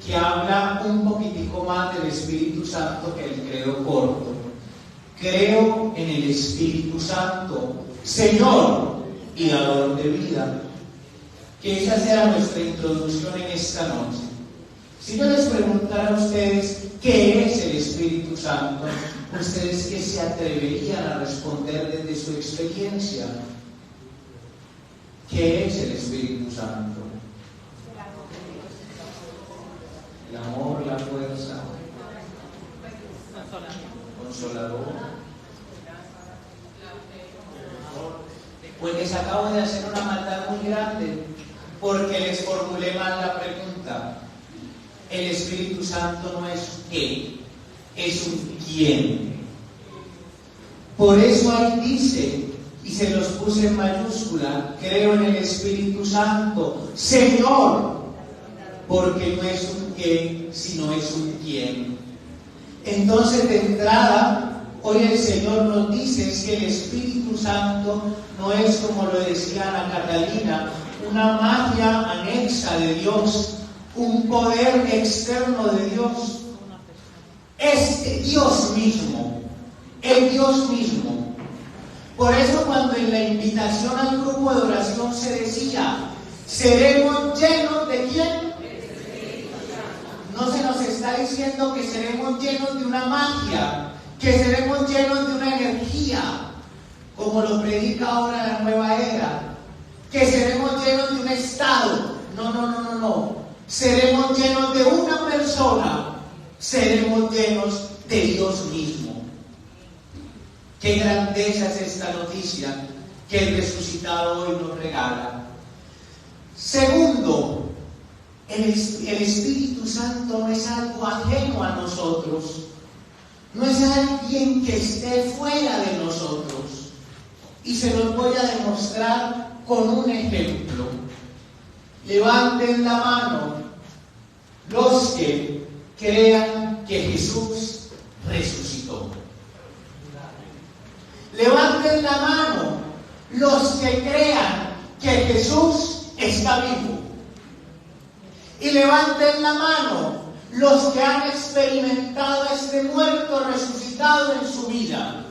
que habla un poquitico más del Espíritu Santo que el credo corto. Creo en el Espíritu Santo, Señor y dador de vida. Que esa sea nuestra introducción en esta noche. Si yo les preguntara a ustedes qué es el Espíritu Santo, ¿ustedes qué se atreverían a responder desde su experiencia? ¿Qué es el Espíritu Santo? El amor, la fuerza, consolador. Pues les acabo de hacer una maldad muy grande, porque les formulé mal la pregunta. El Espíritu Santo no es qué, es un quién. Por eso ahí dice, y se los puse en mayúscula, creo en el Espíritu Santo, Señor, porque no es un qué, sino es un quién. Entonces, de entrada, hoy el Señor nos dice es que el Espíritu Santo no es, como lo decía Ana Catalina, una magia anexa de Dios, un poder externo de Dios. Es Dios mismo, el Dios mismo. Por eso cuando en la invitación al grupo de oración se decía, seremos llenos de ¿quién? No se nos está diciendo que seremos llenos de una magia, que seremos llenos de una energía, como lo predica ahora la nueva era, que seremos llenos de un estado. No. Seremos llenos de una persona, seremos llenos de Dios mismo. Qué grandeza es esta noticia que el resucitado hoy nos regala. Segundo, el Espíritu Santo no es algo ajeno a nosotros, no es alguien que esté fuera de nosotros. Y se los voy a demostrar con un ejemplo. Levanten la mano los que crean que Jesús resucitó. Levanten la mano los que crean que Jesús está vivo. Y levanten la mano los que han experimentado a este muerto resucitado en su vida.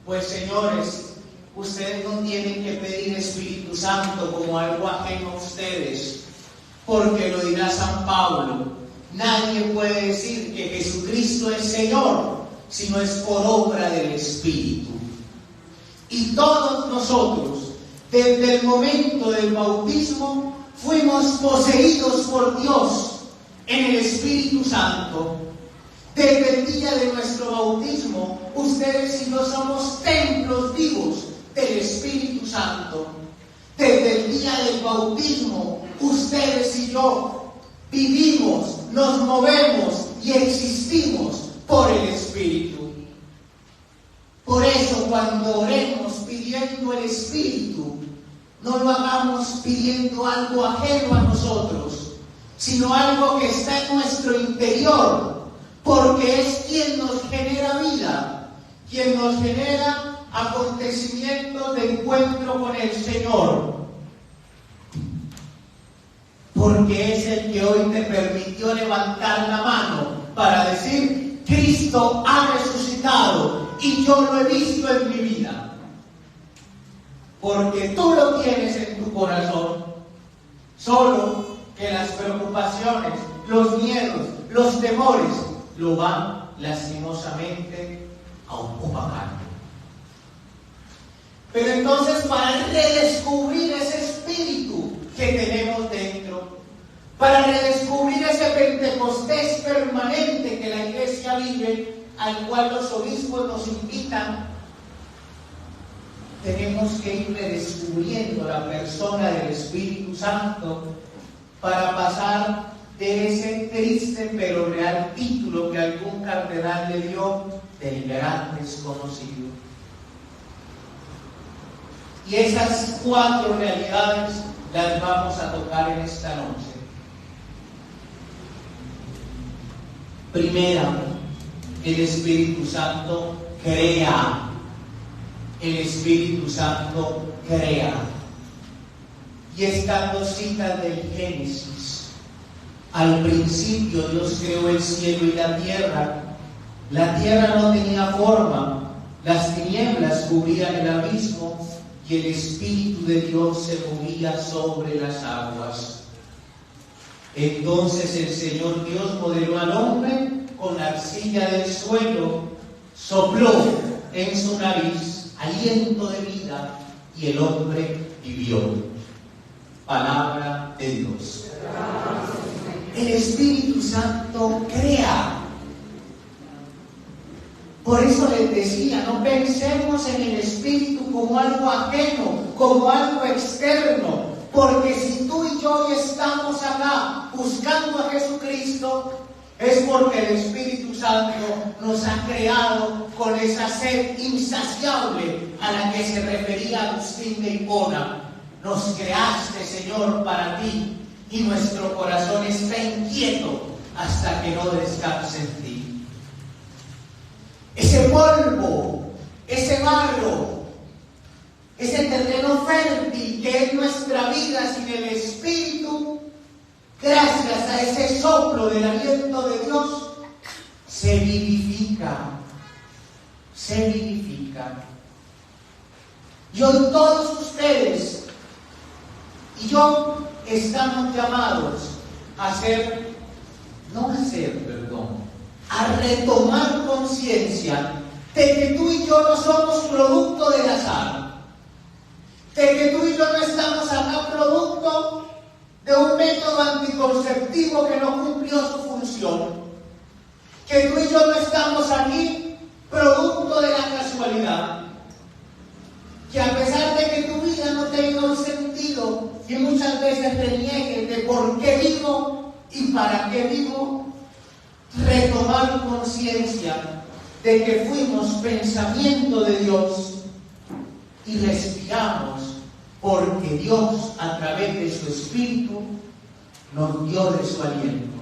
Pues señores, ustedes no tienen que pedir Espíritu Santo como algo ajeno a ustedes, porque lo dirá San Pablo, nadie puede decir que Jesucristo es Señor si no es por obra del Espíritu. Y todos nosotros, desde el momento del bautismo, fuimos poseídos por Dios en el Espíritu Santo. Desde el día de nuestro bautismo, ustedes y yo somos templos vivos del Espíritu Santo. Desde el día del bautismo, ustedes y yo vivimos, nos movemos y existimos por el Espíritu. Por eso cuando oremos pidiendo el Espíritu, no lo hagamos pidiendo algo ajeno a nosotros, sino algo que está en nuestro interior, porque es quien nos genera vida, quien nos genera acontecimientos de encuentro con el Señor. Porque es el que hoy te permitió levantar la mano para decir, Cristo ha resucitado y yo lo he visto en mi vida. Porque tú lo tienes en tu corazón. Solo que las preocupaciones, los miedos, los temores lo van lastimosamente a opacando. Pero entonces, para redescubrir ese espíritu que tenemos dentro, para redescubrir ese Pentecostés permanente que la Iglesia vive, al cual los obispos nos invitan, tenemos que ir redescubriendo la persona del Espíritu Santo para pasar de ese triste pero real título que algún cardenal le dio del gran desconocido. Y esas 4 realidades las vamos a tocar en esta noche. Primera, el Espíritu Santo crea. El Espíritu Santo crea. Y estas 2 citas del Génesis, Al principio Dios creó el cielo y la tierra. La tierra no tenía forma, las tinieblas cubrían el abismo y el Espíritu de Dios se movía sobre las aguas. Entonces el Señor Dios modeló al hombre con la arcilla del suelo, sopló en su nariz aliento de vida y el hombre vivió. Palabra de Dios. El Espíritu Santo crea. Por eso les decía, no pensemos en el Espíritu como algo ajeno, como algo externo, porque si tú y yo hoy estamos acá buscando a Jesucristo, es porque el Espíritu Santo nos ha creado con esa sed insaciable a la que se refería Agustín de Hipona. Nos creaste, Señor, para ti, y nuestro corazón está inquieto hasta que no descanse en ti. Ese polvo, ese barro, ese terreno fértil que es nuestra vida sin el Espíritu, gracias a ese soplo del aliento de Dios, se vivifica. Se vivifica. Y hoy todos ustedes y yo estamos llamados a retomar conciencia de que tú y yo no somos producto del azar, de que tú y yo no estamos acá producto de un método anticonceptivo que no cumplió su función, que tú y yo no estamos aquí producto de la casualidad, que a pesar de que tu vida no tenga un sentido y muchas veces reniegues de por qué vivo y para qué vivo, retomar conciencia de que fuimos pensamiento de Dios y respiramos porque Dios a través de su Espíritu nos dio de su aliento.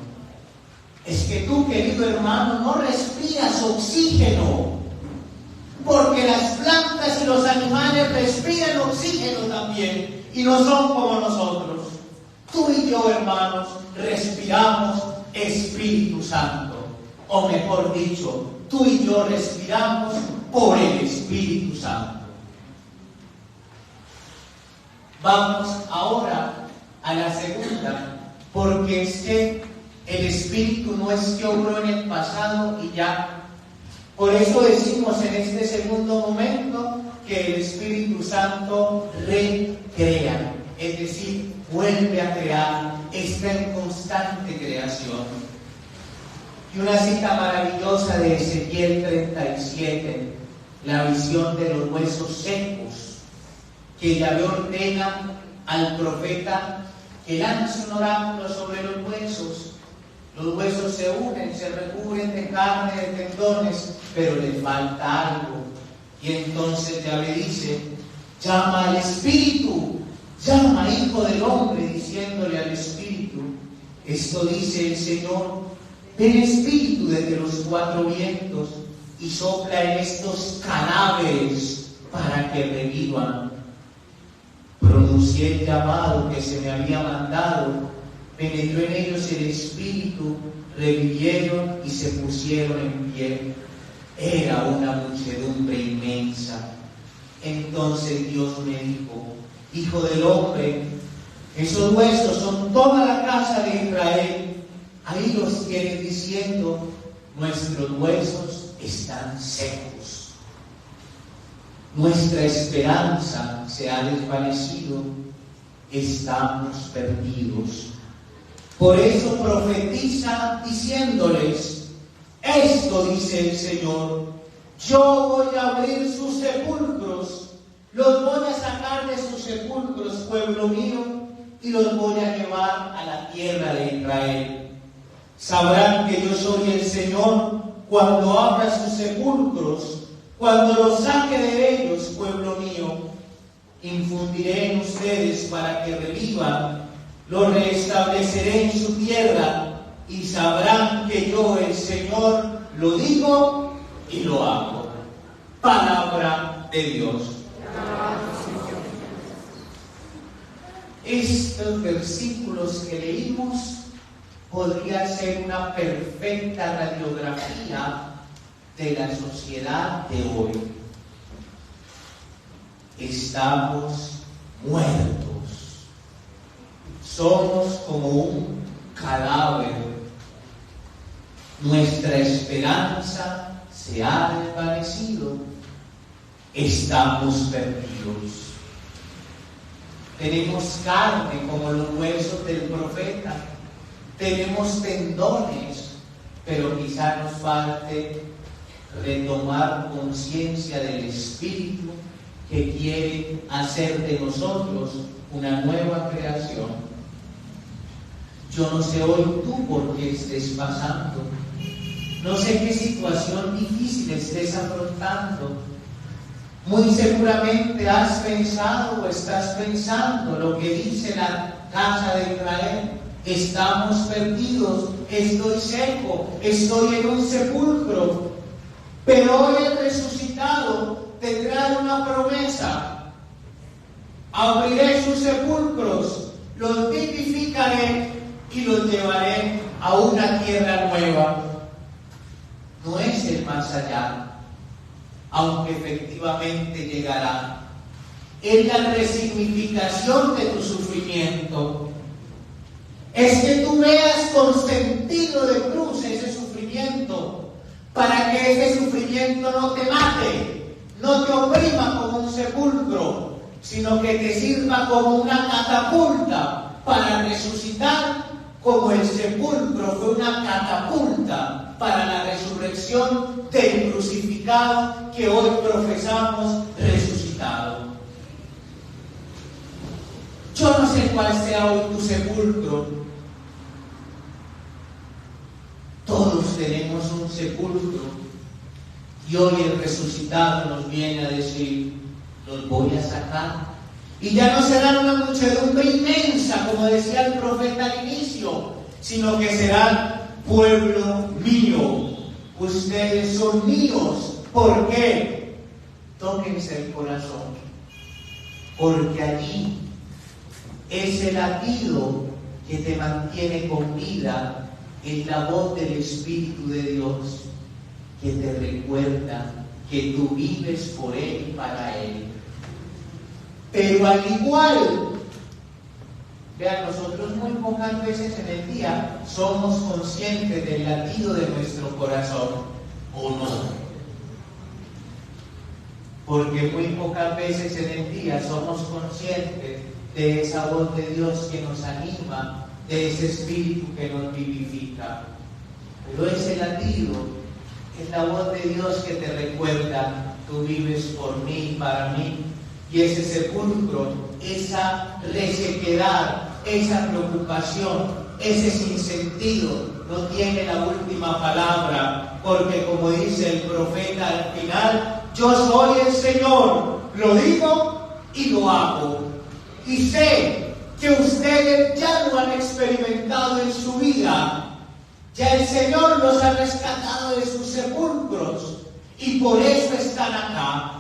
Es que tú, querido hermano, no respiras oxígeno, porque las plantas y los animales respiran oxígeno también y no son como nosotros. Tú y yo, hermanos, respiramos Espíritu Santo, o mejor dicho, tú y yo respiramos por el Espíritu Santo. Vamos ahora a la segunda, porque es que el Espíritu no es que obró en el pasado y ya. Por eso decimos en este segundo momento que el Espíritu Santo recrea, es decir, vuelve a crear, está en constante creación. Y una cita maravillosa de Ezequiel 37, la visión de los huesos secos, que Yahvé ordena al profeta que lance un oráculo sobre los huesos. Los huesos se unen, se recubren de carne, de tendones, pero les falta algo. Y entonces Yahvé dice: llama al Espíritu, llama, Hijo del Hombre, diciéndole al Espíritu. Esto dice el Señor: ven Espíritu desde los cuatro vientos y sopla en estos cadáveres para que revivan. Pronuncié el llamado que se me había mandado, penetró en ellos el Espíritu, revivieron y se pusieron en pie. Era una muchedumbre inmensa. Entonces Dios me dijo: Hijo del hombre, esos huesos son toda la casa de Israel. Ahí los tienes diciendo: nuestros huesos están secos. Nuestra esperanza se ha desvanecido. Estamos perdidos. Por eso profetiza diciéndoles: esto dice el Señor: yo voy a abrir sus sepulcros, los voy a sacar de sus sepulcros, pueblo mío, y los voy a llevar a la tierra de Israel. Sabrán que yo soy el Señor cuando abra sus sepulcros, cuando los saque de ellos, pueblo mío. Infundiré en ustedes para que revivan, los restableceré en su tierra y sabrán que yo, el Señor, lo digo y lo hago. Palabra de Dios. Estos versículos que leímos podría ser una perfecta radiografía de la sociedad de hoy. Estamos muertos. Somos como un cadáver. Nuestra esperanza se ha desvanecido. Estamos perdidos. Tenemos carne como los huesos del profeta. Tenemos tendones, pero quizá nos falte retomar conciencia del Espíritu que quiere hacer de nosotros una nueva creación. Yo no sé hoy tú por qué estés pasando. No sé qué situación difícil estés afrontando. Muy seguramente has pensado o estás pensando lo que dice la casa de Israel. Estamos perdidos, estoy seco, estoy en un sepulcro. Pero hoy el resucitado tendrá una promesa. Abriré sus sepulcros, los vivificaré y los llevaré a una tierra nueva. No es el más allá, aunque efectivamente llegará. Es la resignificación de tu sufrimiento. Es que tú veas con sentido de cruz ese sufrimiento, para que ese sufrimiento no te mate, no te oprima como un sepulcro, sino que te sirva como una catapulta para resucitar, como el sepulcro fue una catapulta para la resurrección del crucificado que hoy profesamos resucitado. Yo no sé cuál sea hoy tu sepulcro. Todos tenemos un sepulcro y hoy el resucitado nos viene a decir: los voy a sacar. Y ya no serán una muchedumbre inmensa, como decía el profeta al inicio, sino que serán pueblo mío. Ustedes son míos. ¿Por qué? Tóquense el corazón, porque allí ese latido que te mantiene con vida es la voz del Espíritu de Dios, que te recuerda que tú vives por Él y para Él. Pero al igual, vean, nosotros muy pocas veces en el día somos conscientes del latido de nuestro corazón, ¿o no? Porque muy pocas veces en el día somos conscientes de esa voz de Dios que nos anima, de ese Espíritu que nos vivifica. Pero ese latido es la voz de Dios que te recuerda: tú vives por mí, para mí. Y ese sepulcro, esa resequedad, esa preocupación, ese sinsentido, no tiene la última palabra, porque como dice el profeta al final: yo soy el Señor, lo digo y lo hago. Y sé que ustedes ya lo han experimentado en su vida. Ya el Señor los ha rescatado de sus sepulcros y por eso están acá.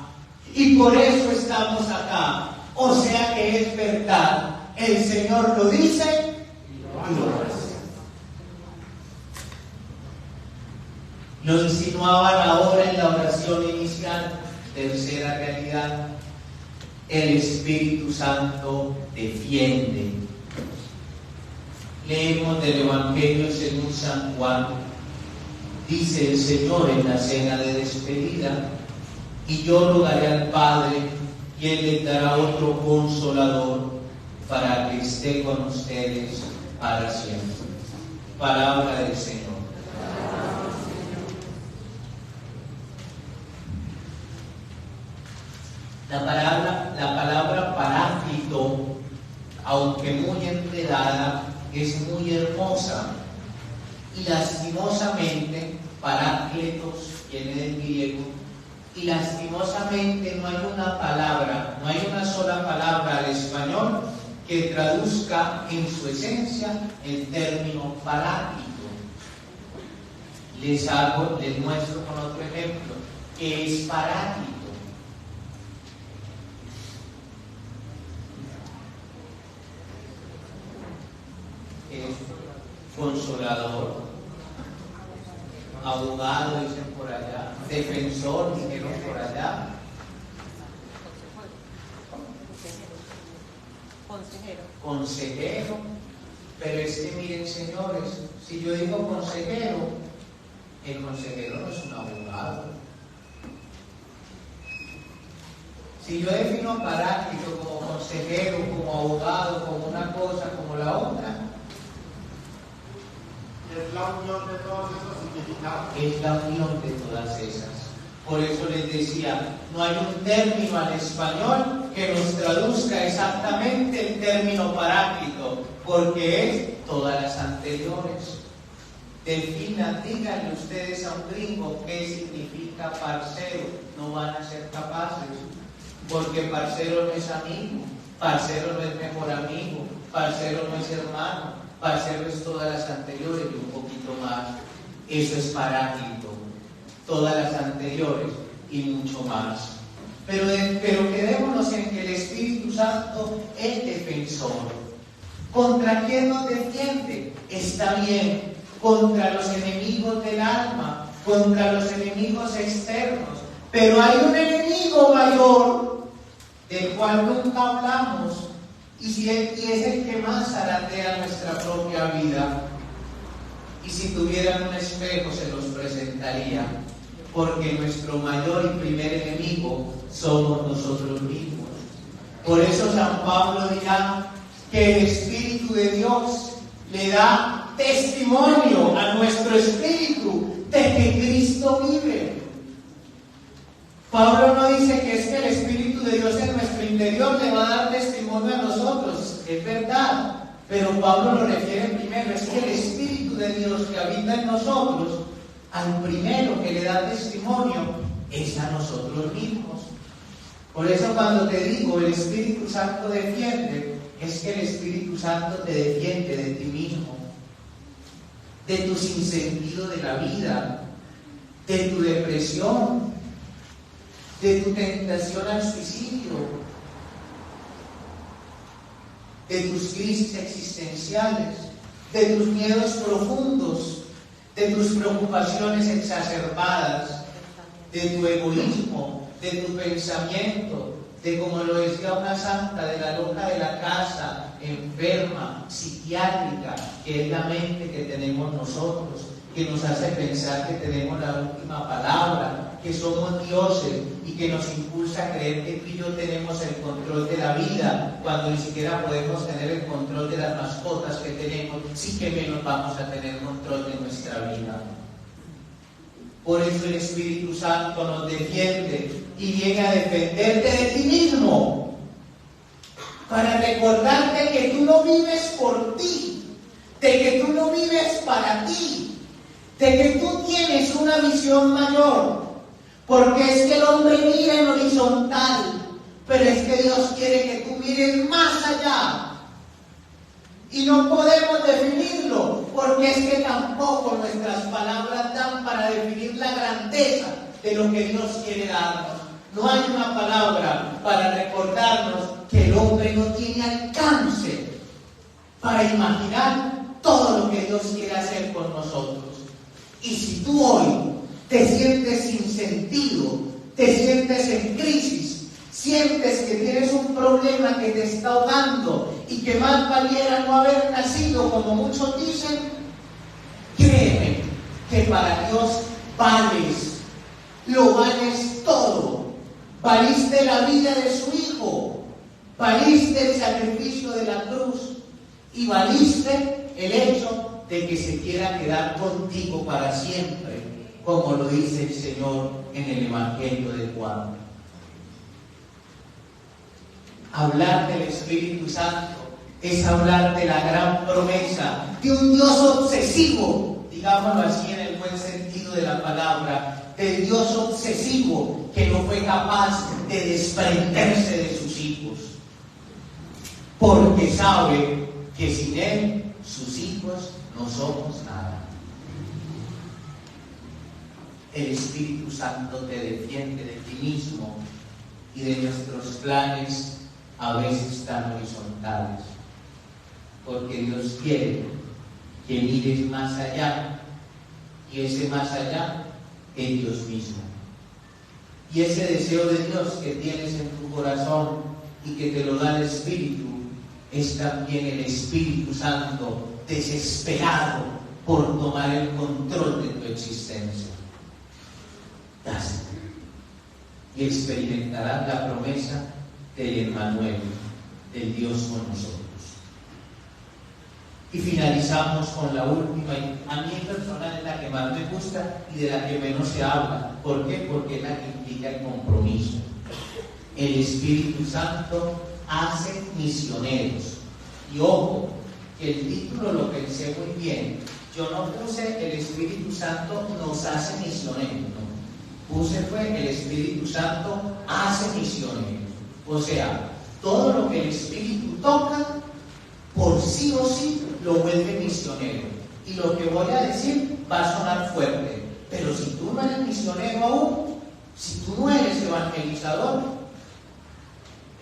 Y por eso estamos acá. O sea que es verdad. El Señor lo dice y lo hace. Lo insinuaban ahora en la oración inicial. Tercera realidad: el Espíritu Santo defiende. Leemos del Evangelio según San Juan. Dice el Señor en la cena de despedida: y yo rogaré al Padre, y Él les dará otro Consolador, para que esté con ustedes para siempre. Palabra del Señor. La palabra paráclito, aunque muy enredada, es muy hermosa. Y lastimosamente, parácletos viene del griego, y lastimosamente no hay una sola palabra al español que traduzca en su esencia el término paráclito. Les muestro con otro ejemplo. ¿Qué es paráclito? Consolador, abogado, dicen por allá, defensor, dijeron por allá, consejero. Pero es que miren, señores, si yo digo consejero, el consejero no es un abogado. Si yo defino Paráclito como consejero, como abogado, como una cosa, como la otra, es la unión de todos esos significados. es la unión de todas esas. Por eso les decía, no hay un término al español que nos traduzca exactamente el término Paráclito, porque es todas las anteriores. Definan, díganle ustedes a un gringo qué significa parcero, no van a ser capaces, porque parcero no es amigo, parcero no es mejor amigo, parcero no es hermano, parcero es todas las anteriores y un poquito más. Eso es Paráclito, todas las anteriores y mucho más. Pero quedémonos en que el Espíritu Santo es defensor. ¿Contra quién nos defiende? Está bien, contra los enemigos del alma, contra los enemigos externos. Pero hay un enemigo mayor, del cual nunca hablamos, y es el que más zaratea nuestra propia vida. Y si tuvieran un espejo se los presentaría, porque nuestro mayor y primer enemigo somos nosotros mismos. Por eso San Pablo dirá que el Espíritu de Dios le da testimonio a nuestro espíritu de que Cristo vive. Pablo no dice que es que el Espíritu de Dios en nuestro interior le va a dar testimonio a nosotros, es verdad, pero Pablo lo refiere primero, es que el Espíritu de Dios que habita en nosotros, al primero que le da testimonio es a nosotros mismos. Por eso cuando te digo el Espíritu Santo defiende, es que el Espíritu Santo te defiende de ti mismo, de tu sinsentido de la vida, de tu depresión, de tu tentación al suicidio, de tus crisis existenciales, de tus miedos profundos, de tus preocupaciones exacerbadas, de tu egoísmo, de tu pensamiento, de, como lo decía una santa, de la loca de la casa, enferma, psiquiátrica, que es la mente que tenemos nosotros, que nos hace pensar que tenemos la última palabra, que somos dioses y que nos impulsa a creer que tú y yo tenemos el control de la vida, cuando ni siquiera podemos tener el control de las mascotas que tenemos, sí que menos vamos a tener control de nuestra vida. Por eso el Espíritu Santo nos defiende y viene a defenderte de ti mismo, para recordarte que tú no vives por ti, de que tú no vives para ti, de que tú tienes una visión mayor, porque es que el hombre mira en horizontal, pero es que Dios quiere que tú mires más allá. Y no podemos definirlo, porque es que tampoco nuestras palabras dan para definir la grandeza de lo que Dios quiere darnos. No hay una palabra para recordarnos que el hombre no tiene alcance para imaginar todo lo que Dios quiere hacer con nosotros. Y si tú hoy te sientes sin sentido, te sientes en crisis, sientes que tienes un problema que te está ahogando y que más valiera no haber nacido, como muchos dicen, créeme que para Dios vales, lo vales todo. Valiste la vida de su Hijo, valiste el sacrificio de la cruz y valiste el hecho de que se quiera quedar contigo para siempre, como lo dice el Señor en el Evangelio de Juan. Hablar del Espíritu Santo es hablar de la gran promesa de un Dios obsesivo, digámoslo así en el buen sentido de la palabra, del Dios obsesivo que no fue capaz de desprenderse de sus hijos, porque sabe que sin Él, sus hijos, no somos nada. El Espíritu Santo te defiende de ti mismo y de nuestros planes a veces tan horizontales, porque Dios quiere que mires más allá, y ese más allá es Dios mismo. Y ese deseo de Dios que tienes en tu corazón y que te lo da el Espíritu, es también el Espíritu Santo desesperado por tomar el control de tu existencia. Dáselo y experimentarás la promesa del Emmanuel, del Dios con nosotros. Y finalizamos con la última, y a mí personal es la que más me gusta y de la que menos se habla. ¿Por qué? Porque es la que implica el compromiso. El Espíritu Santo hace misioneros. Y ojo, que el título lo pensé muy bien. Yo no puse el Espíritu Santo nos hace misioneros, no. Puse fue el Espíritu Santo hace misioneros. O sea, todo lo que el Espíritu toca, por sí o sí, lo vuelve misionero. Y lo que voy a decir va a sonar fuerte, pero si tú no eres misionero aún, si tú no eres evangelizador,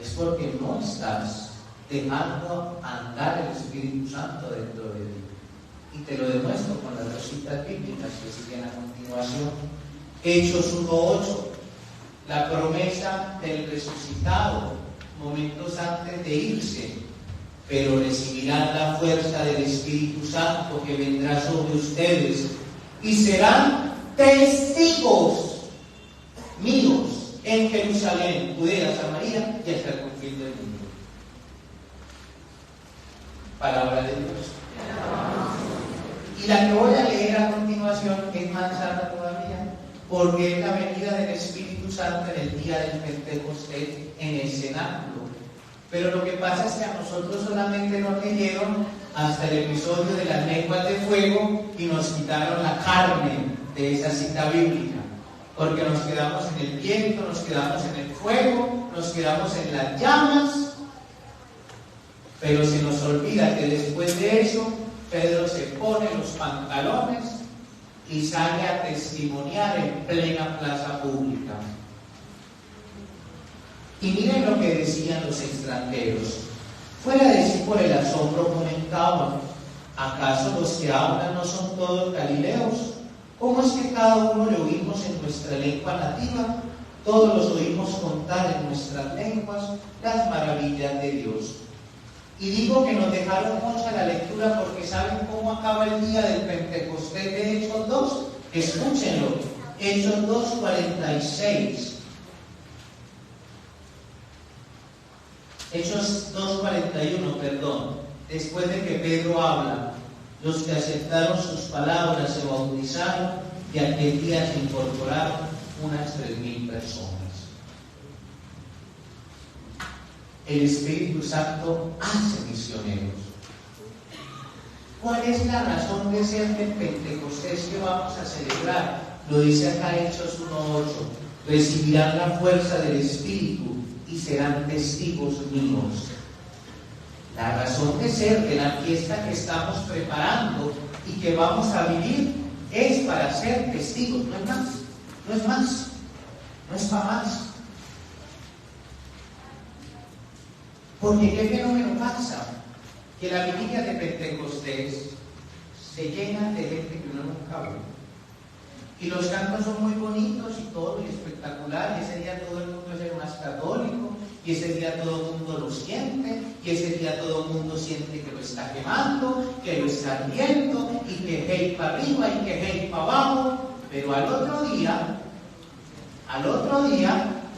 es porque no estás dejando andar el Espíritu Santo dentro de ti. Y te lo demuestro con las dos citas bíblicas que siguen a continuación. Hechos 1:8, la promesa del resucitado momentos antes de irse: pero recibirán la fuerza del Espíritu Santo que vendrá sobre ustedes y serán testigos míos en Jerusalén, Judea, Samaria y hasta el confín del mundo. Palabra de Dios. Y la que voy a leer a continuación es más sana todavía, porque es la venida del Espíritu Santo en el día del Pentecostés en el cenáculo. Pero lo que pasa es que a nosotros solamente nos leyeron hasta el episodio de las lenguas de fuego y nos quitaron la carne de esa cita bíblica, porque nos quedamos en el viento, nos quedamos en el fuego, nos quedamos en las llamas, pero se nos olvida que después de eso Pedro se pone los pantalones y sale a testimoniar en plena plaza pública. Y miren lo que decían los extranjeros. Fuera de sí por el asombro comentaban: ¿acaso los que hablan no son todos galileos? ¿Cómo es que cada uno le oímos en nuestra lengua nativa? Todos los oímos contar en nuestras lenguas las maravillas de Dios. Y digo que nos dejaron mucha la lectura porque ¿saben cómo acaba el día del Pentecostés de Hechos 2? Escúchenlo. Hechos 2:46. Hechos 2:41, perdón. Después de que Pedro habla, los que aceptaron sus palabras se bautizaron y aquel día se incorporaron unas 3,000 personas. El Espíritu Santo hace misioneros. ¿Cuál es la razón de ser del Pentecostés que vamos a celebrar? Lo dice acá Hechos 1:8. Recibirán la fuerza del Espíritu y serán testigos míos. La razón de ser de la fiesta que estamos preparando y que vamos a vivir es para ser testigos, no es más, no es más, no es para más. Porque ¿qué fenómeno pasa? Que la vigilia de Pentecostés se llena de gente que uno nunca ve. Y los cantos son muy bonitos y todo, y espectacular, y ese día todo el mundo es el más católico, y ese día todo el mundo lo siente, y ese día todo el mundo siente que lo está quemando, que lo está ardiendo, y que hey para arriba y que hey para abajo. Pero al otro día,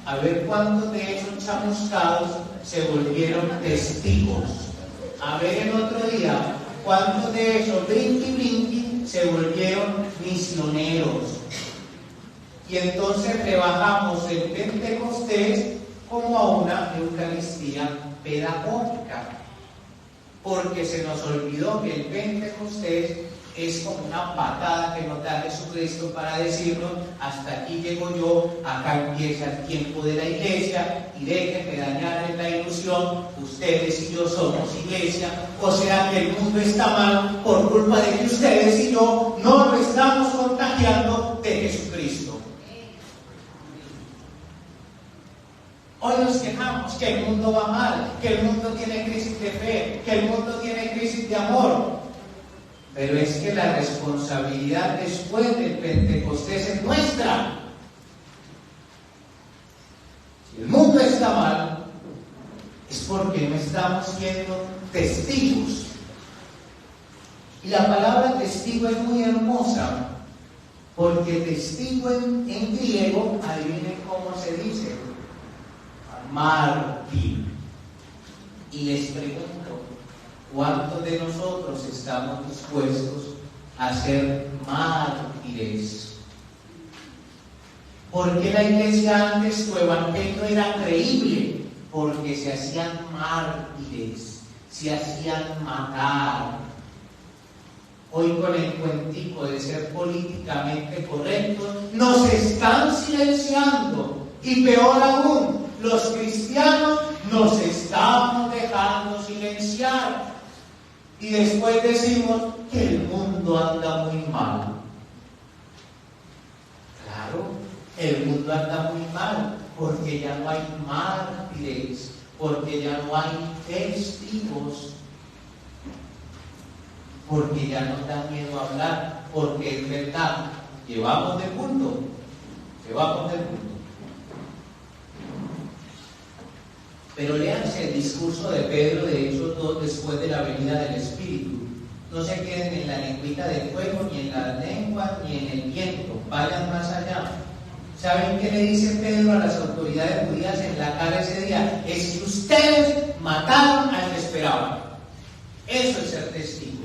a ver cuántos de esos chamuscados se volvieron testigos. A ver el otro día cuántos de esos brinqui se volvieron misioneros. Y entonces rebajamos el Pentecostés como a una Eucaristía pedagógica, porque se nos olvidó que el Pentecostés es como una patada que nos da Jesucristo para decirnos: hasta aquí llego yo, acá empieza el tiempo de la iglesia, y déjenme dañarles la ilusión, ustedes y yo somos iglesia, o sea que el mundo está mal por culpa de que ustedes y yo no lo estamos contagiando de Jesucristo. Hoy nos quejamos que el mundo va mal, que el mundo tiene crisis de fe, que el mundo tiene crisis de amor. Pero es que la responsabilidad después del Pentecostés es nuestra. Si el mundo está mal, es porque no estamos siendo testigos. Y la palabra testigo es muy hermosa, porque testigo en griego, adivinen cómo se dice, mártir. Y les pregunto, ¿cuántos de nosotros estamos dispuestos a ser mártires? ¿Por qué la iglesia antes, su evangelio era creíble? Porque se hacían mártires, se hacían matar. Hoy con el cuentico de ser políticamente correctos, nos están silenciando. Y peor aún, los cristianos nos estamos dejando silenciar. Y después decimos que el mundo anda muy mal. Claro, el mundo anda muy mal porque ya no hay mártires, porque ya no hay testigos, porque ya nos da miedo hablar, porque es verdad, llevamos de punto. Pero léanse el discurso de Pedro de Hechos 2 después de la venida del Espíritu. No se queden en la lengüita de fuego, ni en la lengua, ni en el viento. Vayan más allá. ¿Saben qué le dice Pedro a las autoridades judías en la cara ese día? Es que ustedes mataron al que esperaban. Eso es ser testigos.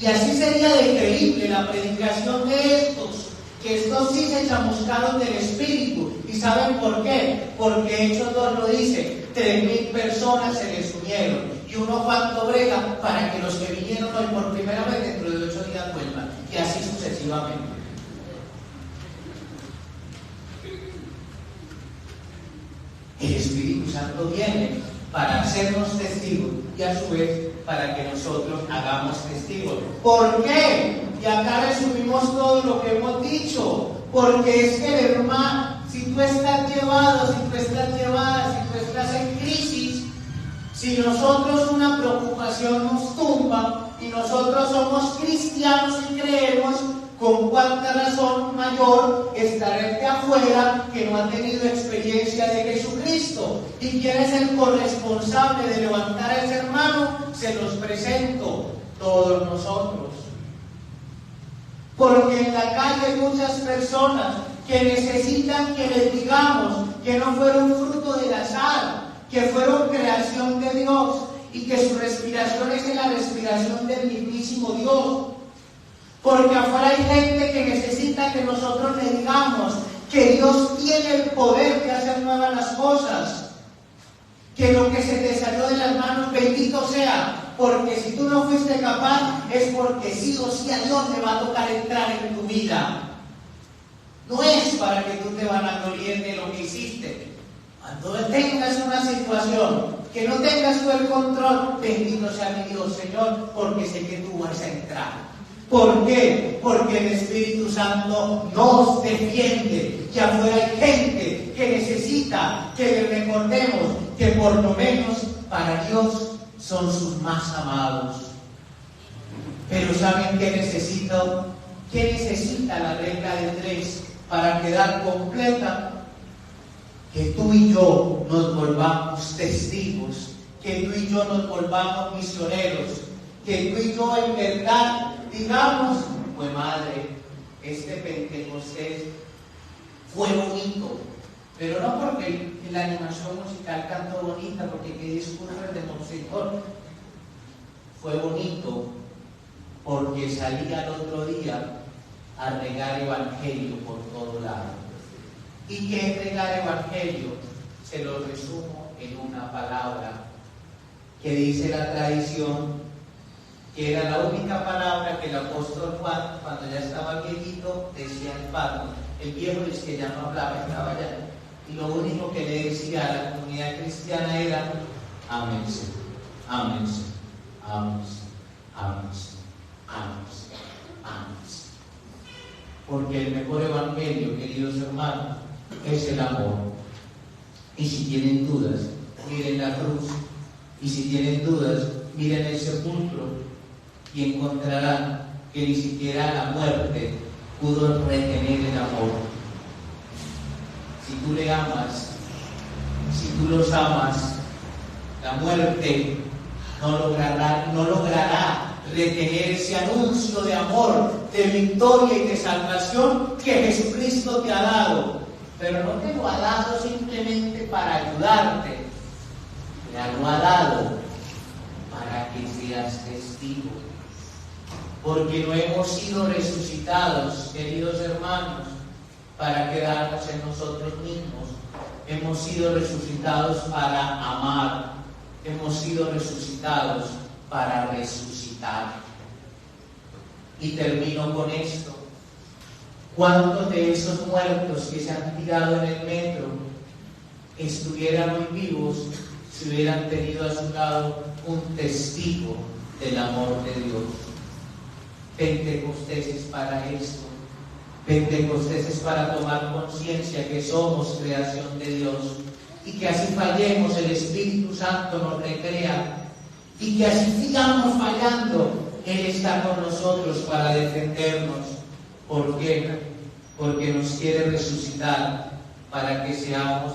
Y así sería de creíble la predicación de estos, que estos sí se chamuscaron del Espíritu. ¿Y saben por qué? Porque Hechos 2 lo dice, 3,000 personas se les unieron, y uno cuanto brega para que los que vinieron hoy por primera vez dentro de 8 días vuelvan, y así sucesivamente. El Espíritu Santo viene para hacernos testigos y a su vez para que nosotros hagamos testigos. ¿Por qué? Y acá resumimos todo lo que hemos dicho. Porque es que el hermano, si tú estás llevado, si tú estás llevada, si tú estás en crisis, si nosotros una preocupación nos tumba y nosotros somos cristianos y creemos, con cuánta razón mayor estar el de afuera que no ha tenido experiencia de Jesucristo. ¿Y quién es el corresponsable de levantar a ese hermano? Se los presento, todos nosotros. Porque en la calle hay muchas personas que necesitan que les digamos que no fueron fruto del azar, que fueron creación de Dios y que su respiración es la respiración del mismísimo Dios. Porque afuera hay gente que necesita que nosotros le digamos que Dios tiene el poder de hacer nuevas las cosas, que lo que se te salió de las manos, bendito sea, porque si tú no fuiste capaz es porque sí o sí a Dios le va a tocar entrar en tu vida. No es para que tú te vanaglories de lo que hiciste. Cuando tengas una situación que no tengas tú el control, bendito sea mi Dios, Señor, porque sé que tú vas a entrar. ¿Por qué? Porque el Espíritu Santo nos defiende. Que afuera hay gente que necesita que le recordemos que por lo menos para Dios son sus más amados. Pero ¿saben qué necesita? ¿Qué necesita la regla de 3 para quedar completa? Que tú y yo nos volvamos testigos, que tú y yo nos volvamos misioneros, que tú y yo en verdad digamos, pues madre, este Pentecostés fue bonito, pero no porque la animación musical cantó bonita, porque qué discurso el de Monseñor. Fue bonito porque salí al otro día a regar evangelio por todo lado. ¿Y qué es regar evangelio? Se lo resumo en una palabra que dice la tradición, que era la única palabra que el apóstol Juan, cuando ya estaba viejito, decía al Padre. El viejo es que ya no hablaba, estaba allá. Y lo único que le decía a la comunidad cristiana era: ámense, ámense, ámense, ámense, ámense, ámense. Porque el mejor evangelio, queridos hermanos, es el amor. Y si tienen dudas, miren la cruz. Y si tienen dudas, miren el sepulcro. y encontrarán que ni siquiera la muerte pudo retener el amor. Si tú le amas, si tú los amas, la muerte no logrará retener ese anuncio de amor, de victoria y de salvación que Jesucristo te ha dado. Pero no te lo ha dado simplemente para ayudarte, te lo ha dado para que seas testigo. Porque no hemos sido resucitados, queridos hermanos, para quedarnos en nosotros mismos. Hemos sido resucitados para amar. Hemos sido resucitados para resucitar. Y termino con esto. ¿Cuántos de esos muertos que se han tirado en el metro estuvieran hoy vivos si hubieran tenido a su lado un testigo del amor de Dios? Pentecostés es para esto. Pentecostés es para tomar conciencia que somos creación de Dios y que así fallemos, el Espíritu Santo nos recrea, y que así sigamos fallando, Él está con nosotros para defendernos. ¿Por qué? Porque nos quiere resucitar para que seamos